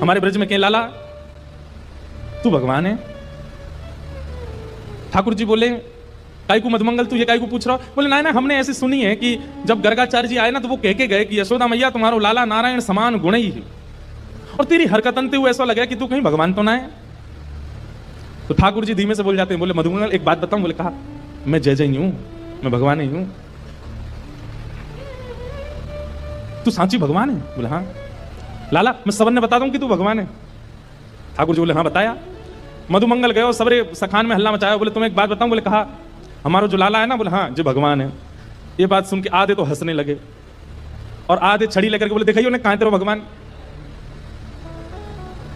हमारे ब्रज में कहीं लाला तू भगवान है। ठाकुर जी बोले काय को मधुमंगल तू ये काय को पूछ रहा हो? बोले ना हमने ऐसी सुनी है कि जब गर्गाचार्य जी आए ना तो वो कह के गए कि यशोदा मैया तुम्हारो लाला नारायण समान गुण ही है, और तेरी हरकतन ते हुए ऐसा लगे कि तू कहीं भगवान तो ना है। तो ठाकुर जी धीमे से बोल जाते हैं, बोले मधुमंगल एक बात बताऊं? बोले कहा मैं जय जय हूं, मैं भगवान ही हूं। तू सांची भगवान है? बोले हाँ। लाला मैं सबन ने बता दूं कि तू भगवान है? ठाकुर जी बोले हाँ बताया। मधुमंगल गए और सबरे सखान में हल्ला मचाया। बोले तुम्हें एक बात बताऊं? बोले कहा हमारा जो लाला है ना, बोले हाँ जो भगवान है। ये बात सुन के आधे तो हंसने लगे और आधे छड़ी लेकर के बोले दिखाइए उन्हें कहां तेरा भगवान।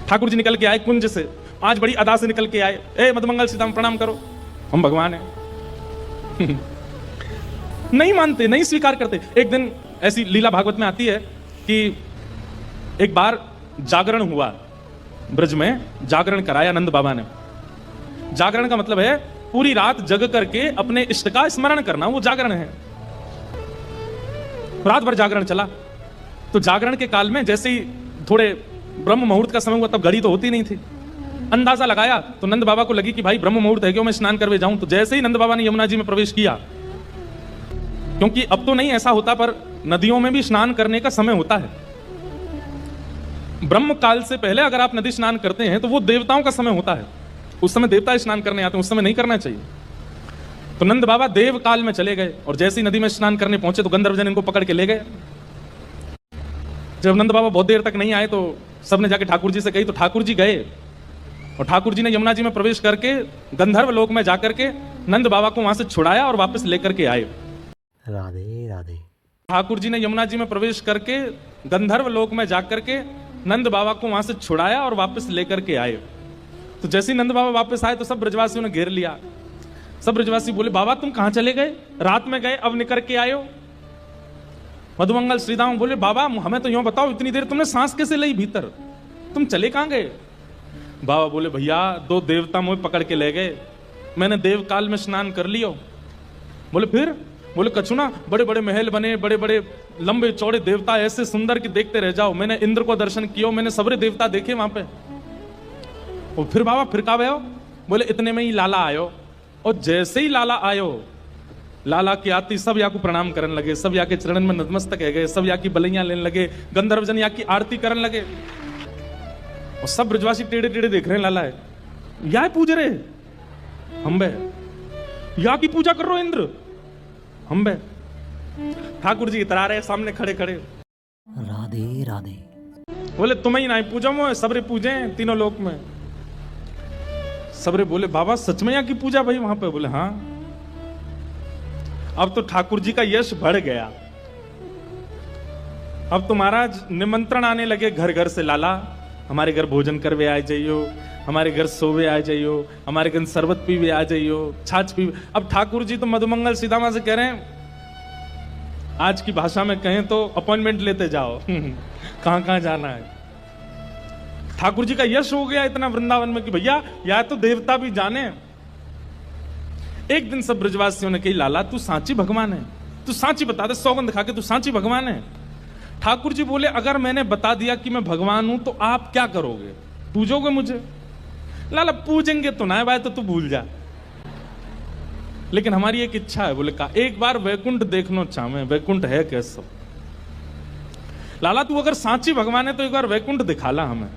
ठाकुर जी निकल के आए कुंज से, आज बड़ी अदा से निकल के आए, ए मधुमंगल सीता प्रणाम करो, हम भगवान हैं। नहीं मानते, नहीं स्वीकार करते। एक दिन ऐसी लीला भागवत में आती है कि एक बार जागरण हुआ ब्रज में, जागरण कराया नंद बाबा ने। जागरण का मतलब है पूरी रात जग करके अपने इष्ट का स्मरण करना, वो जागरण है। रात भर जागरण चला। तो जागरण के काल में जैसे ही थोड़े ब्रह्म मुहूर्त का समय हुआ, तब घड़ी तो होती नहीं थी, अंदाजा लगाया तो नंद बाबा को लगी कि भाई ब्रह्म मुहूर्त है, क्यों मैं स्नान करवे जाऊं। तो जैसे ही नंद बाबा ने यमुना जी में प्रवेश किया, क्योंकि अब तो नहीं ऐसा होता पर नदियों में भी स्नान करने का समय होता है। ब्रह्म काल से पहले अगर आप नदी स्नान करते हैं तो वो देवताओं का समय होता है, उस समय देवता स्नान करने आते हैं, उस समय नहीं करना चाहिए। तो नंद बाबा देव काल में चले गए और जैसे ही नदी में स्नान करने पहुंचे तो गंधर्वजन इनको पकड़ के ले गए। जब नंद बाबा बहुत देर तक नहीं आए तो सबने जाके ठाकुर जी से कही, तो ठाकुर जी गए और ठाकुर जी ने यमुना जी में प्रवेश करके गंधर्व लोक में जाकर के नंद बाबा को वहां से छुड़ाया और वापस लेकर के आए। राधे राधे। ठाकुर जी ने यमुना जी में प्रवेश करके गंधर्व लोक में जाकर के नंद बाबा को वहां से छुड़ाया और वापस लेकर के आए। तो जैसे ही नंद बाबा वापस आए तो सब ब्रजवासियों ने घेर लिया। सब ब्रजवासी बोले बाबा तुम कहां चले गए, रात में गए अब निकल के आए हो। मधुमंगल श्रीदाम बोले बाबा हमें तो यूं बताओ, इतनी देर तुमने सांस कैसे ली भीतर, तुम चले कहां गए? बाबा बोले भैया दो देवता मुझे पकड़ के ले गए, मैंने देव काल में स्नान कर लियो। बोले फिर? बोले कछु ना, बड़े बड़े महल बने, बड़े बड़े लंबे चौड़े देवता ऐसे सुंदर कि देखते रह जाओ। मैंने इंद्र को दर्शन किया, मैंने सबरे देवता देखे वहां पे। और फिर बाबा फिर कहा भयो? बोले इतने में ही लाला आयो, और जैसे ही लाला आयो, लाला की आती सब या को प्रणाम करने लगे, सब या के चरण में नतमस्तक है गए, सब या की बलैया लेने लगे, गंधर्वजन या की आरती करने लगे। और सब ब्रजवासी टेढ़े टेढ़े देख रहे हैं, लाला है या पूज रहे हम बे, या की पूजा कर रहे हो इंद्र हम बे। ठाकुर जी इतरा रहे सामने खड़े खड़े, राधे राधे। बोले तुम्हें ही नहीं पूजा मो, सबरे पूजे तीनों लोक में। सबरे बोले बाबा सच में यहाँ की पूजा भाई वहां पे? बोले हाँ। अब तो ठाकुर जी का यश बढ़ गया। अब तो महाराज निमंत्रण आने लगे घर घर से, लाला हमारे घर भोजन करवे आ जाइयो, हमारे घर सोवे आ जाइयो, हमारे घर शरबत पीवे आ जाइयो, छाछ पीवे। अब ठाकुर जी तो मधुमंगल सीतामा से कह रहे हैं, आज की भाषा में कहें तो अपॉइंटमेंट लेते जाओ कहां कहां जाना है। ठाकुर जी का यश हो गया इतना वृंदावन में कि भैया या तो देवता भी जाने। एक दिन सब ब्रजवासियों ने कही लाला तू सांची भगवान है, तू सांची बता दे, सौगंध खा के तू सांची भगवान है। ठाकुर जी बोले अगर मैंने बता दिया कि मैं भगवान हूं तो आप क्या करोगे, पूजोगे मुझे? लाला पूजेंगे तो ना भाई, तो तू भूल जा, लेकिन हमारी एक इच्छा है। बोले का एक बार वैकुंठ देखना चाहे, वैकुंठ है कैसा? लाला तू अगर सांची भगवान है तो एक बार वैकुंठ दिखाला हमें।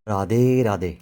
राधे राधे।